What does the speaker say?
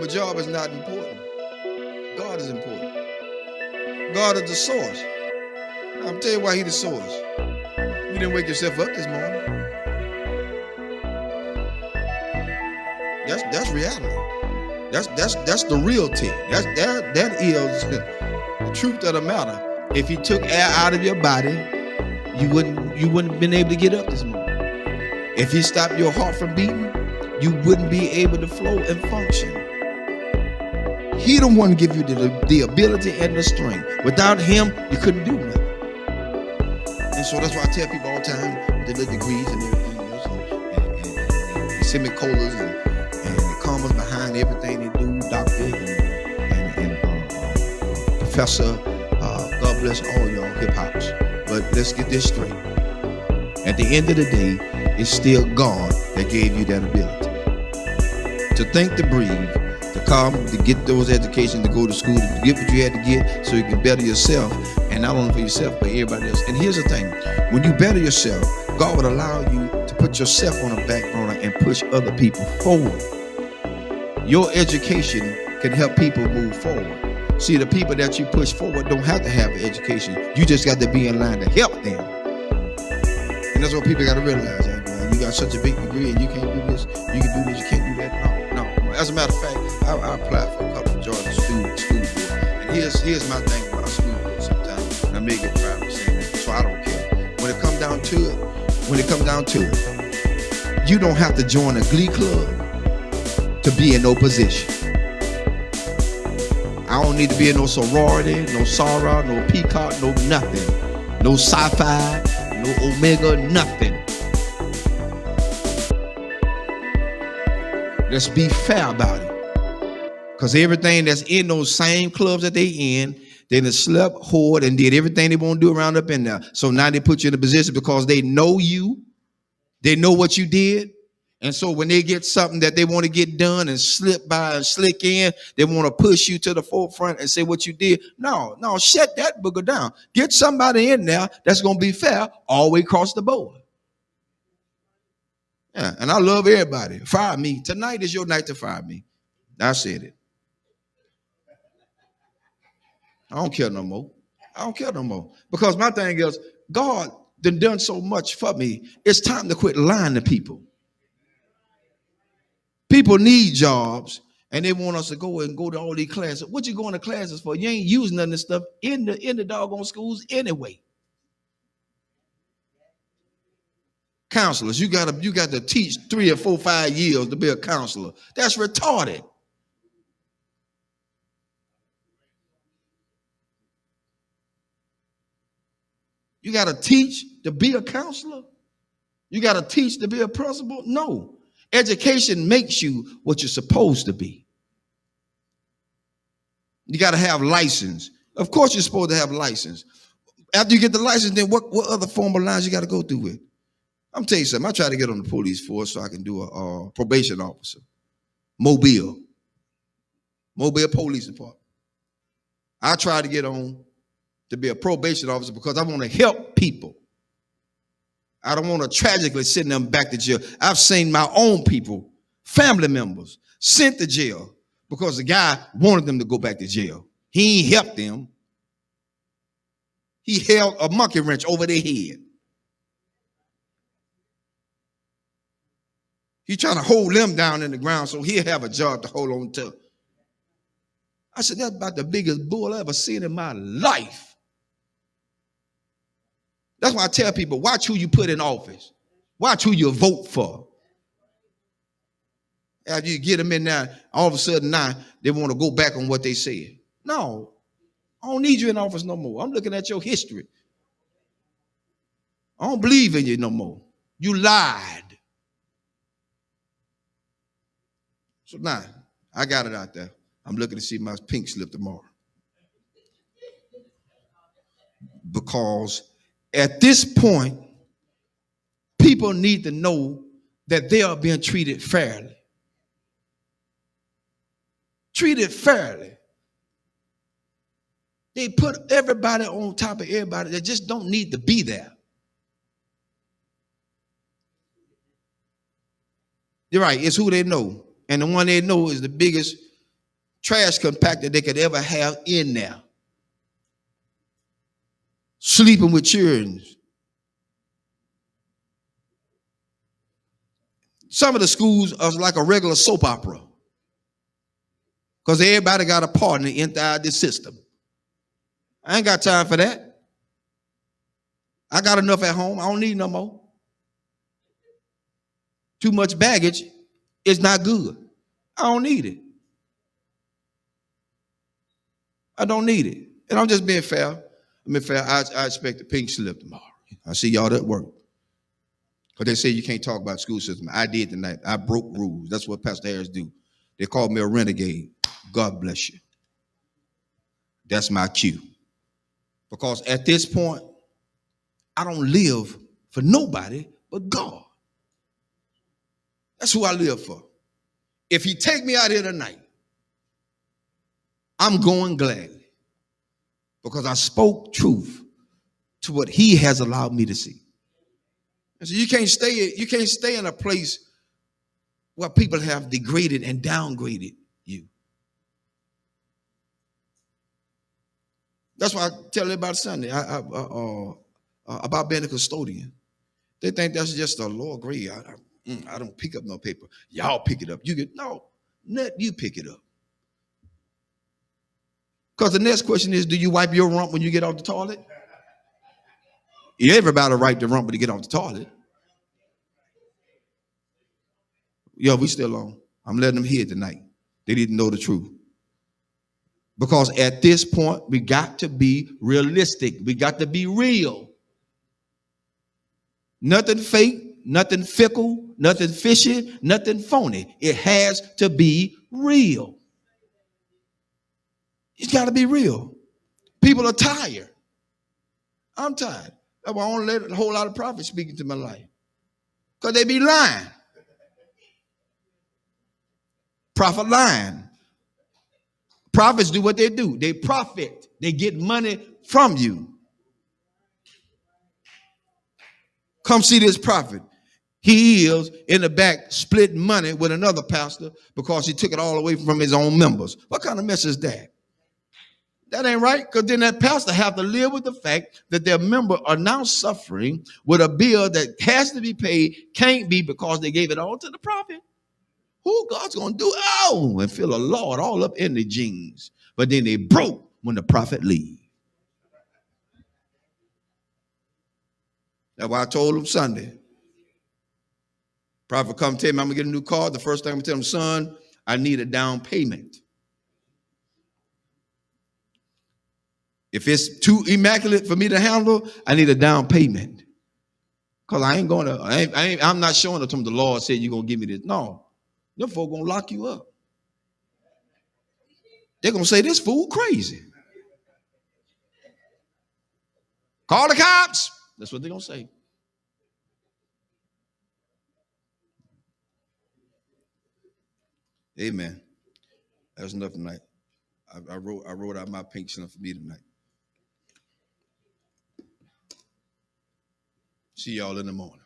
My job is not important. God is important. God is the source. Now, I'm telling you why He's the source. You didn't wake yourself up this morning. That's reality. That's the real thing. That is the truth of the matter. If He took air out of your body, you wouldn't have been able to get up this morning. If He stopped your heart from beating, you wouldn't be able to flow and function. He the one give you the ability and the strength. Without Him, you couldn't do nothing. And so that's why I tell people all the time with the little degrees and everything else, and semicolons and the commas behind everything they do, doctor and professor. God bless all y'all hip hops. But let's get this straight. At the end of the day, it's still God that gave you that ability to think, to breathe, to come, to get those educations, to go to school, to get what you had to get so you can better yourself, and not only for yourself, but everybody else. And here's the thing, when you better yourself, God would allow you to put yourself on a back burner and push other people forward. Your education can help people move forward. See, the people that you push forward don't have to have an education. You just got to be in line to help them. And that's what people got to realize. You got such a big degree and you can't do this, you can do this, you can't do that. No. As a matter of fact, I applied for a couple of Georgia school board. And here's my thing about school board sometimes. And I may get private saying that, so I don't care. When it comes down to it, you don't have to join a glee club to be in no position. I don't need to be in no sorority, no Sarah, no Peacock, no nothing. No sci-fi, no Omega, nothing. Let's be fair about it. Because everything that's in those same clubs that they in, they done slept, whored, and did everything they want to do around up in there. So now they put you in a position because they know you. They know what you did. And so when they get something that they want to get done and slip by and slick in, they want to push you to the forefront and say what you did. No, shut that booger down. Get somebody in there that's going to be fair all the way across the board. Yeah, and I love everybody. Fire me. Tonight is your night to fire me. I said it. I don't care no more. Because my thing is, God done so much for me. It's time to quit lying to people. People need jobs, and they want us to go to all these classes. What you going to classes for? You ain't using none of this stuff in the doggone schools anyway. Counselors, you got to teach 3 or 4, 5 years to be a counselor. That's retarded. You got to teach to be a counselor? You got to teach to be a principal? No. Education makes you what you're supposed to be. You got to have license. Of course you're supposed to have license. After you get the license, then what other formal lines you got to go through with? I'm telling you something. I try to get on the police force so I can do a probation officer. Mobile Police Department. I try to get on to be a probation officer because I want to help people. I don't want to tragically send them back to jail. I've seen my own people, family members, sent to jail because the guy wanted them to go back to jail. He ain't helped them. He held a monkey wrench over their head. He's trying to hold them down in the ground so he'll have a job to hold on to. I said, that's about the biggest bull I ever seen in my life. That's why I tell people, watch who you put in office. Watch who you vote for. After you get them in there, all of a sudden now they want to go back on what they said. No, I don't need you in office no more. I'm looking at your history. I don't believe in you no more. You lied. So now, I got it out there. I'm looking to see my pink slip tomorrow. Because at this point, people need to know that they are being treated fairly. Treated fairly. They put everybody on top of everybody that just don't need to be there. You're right, it's who they know. And the one they know is the biggest trash compactor they could ever have in there. Sleeping with children. Some of the schools are like a regular soap opera because everybody got a partner inside the system. I ain't got time for that. I got enough at home. I don't need no more. Too much baggage is not good. I don't need it. I don't need it. And I'm just being fair. I expect a pink slip tomorrow. I see y'all at work. Because they say you can't talk about school system. I did tonight. I broke rules. That's what Pastor Harris do. They called me a renegade. God bless you. That's my cue. Because at this point, I don't live for nobody but God. That's who I live for. If he take me out here tonight, I'm going gladly. Because I spoke truth to what he has allowed me to see. And so you can't stay in a place where people have degraded and downgraded you. That's why I tell everybody Sunday about being a custodian. They think that's just a lower grade. I don't pick up no paper. Y'all pick it up. Let you pick it up. Because the next question is, do you wipe your rump when you get off the toilet? Everybody wipe the rump when you get off the toilet. Yo, we still on. I'm letting them hear tonight. They didn't know the truth. Because at this point, we got to be realistic. We got to be real. Nothing fake, nothing fickle, nothing fishy, nothing phony. It has to be real. It's got to be real. People are tired. I'm tired. That's why I don't let a whole lot of prophets speak into my life. Because they be lying. Prophet lying. Prophets do what they do. They profit. They get money from you. Come see this prophet. He is in the back splitting money with another pastor because he took it all away from his own members. What kind of mess is that? That ain't right, because then that pastor have to live with the fact that their member are now suffering with a bill that has to be paid, can't be because they gave it all to the prophet. Who God's going to do? Oh, and feel a Lord all up in the jeans. But then they broke when the prophet leave. That's why I told him Sunday. Prophet come tell me I'm going to get a new car. The first thing I'm going to tell him, son, I need a down payment. If it's too immaculate for me to handle, I need a down payment. Because I ain't going to, I'm not showing it to him the Lord said you're going to give me this. No. Them folk going to lock you up. They're going to say, this fool crazy. Call the cops. That's what they're going to say. Amen. That's enough tonight. I wrote out my pink slip for me tonight. See y'all in the morning.